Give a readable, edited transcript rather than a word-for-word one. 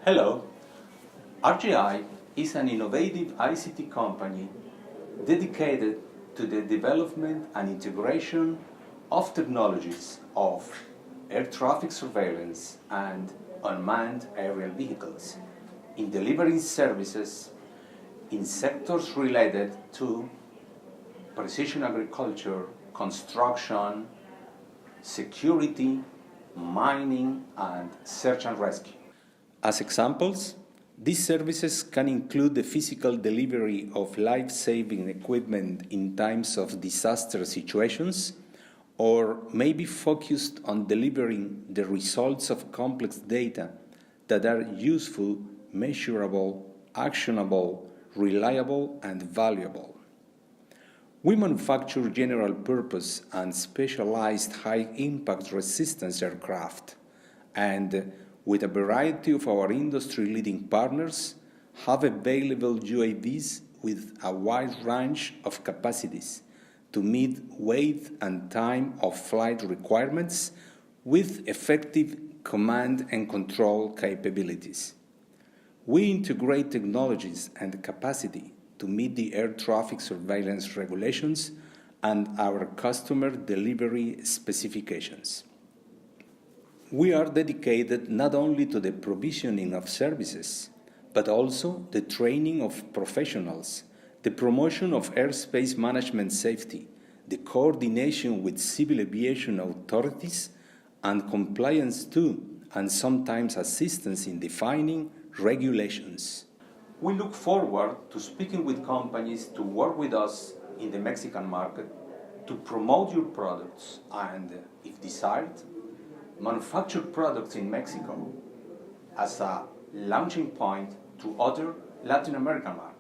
Hello, RGI is an innovative ICT company dedicated to the development and integration of technologies of air traffic surveillance and unmanned aerial vehicles in delivering services in sectors related to precision agriculture, construction, security, mining, and search and rescue. As examples, these services can include the physical delivery of life-saving equipment in times of disaster situations, or may be focused on delivering the results of complex data that are useful, measurable, actionable, reliable, and valuable. We manufacture general-purpose and specialized high-impact resistance aircraft, and with a variety of our industry-leading partners, have available UAVs with a wide range of capacities to meet weight and time of flight requirements with effective command and control capabilities. We integrate technologies and capacity to meet the air traffic surveillance regulations and our customer delivery specifications. We are dedicated not only to the provisioning of services, but also the training of professionals, the promotion of airspace management safety, the coordination with civil aviation authorities, and compliance too, and sometimes assistance in defining regulations. We look forward to speaking with companies to work with us in the Mexican market to promote your products and, if desired, manufacture products in Mexico as a launching point to other Latin American markets.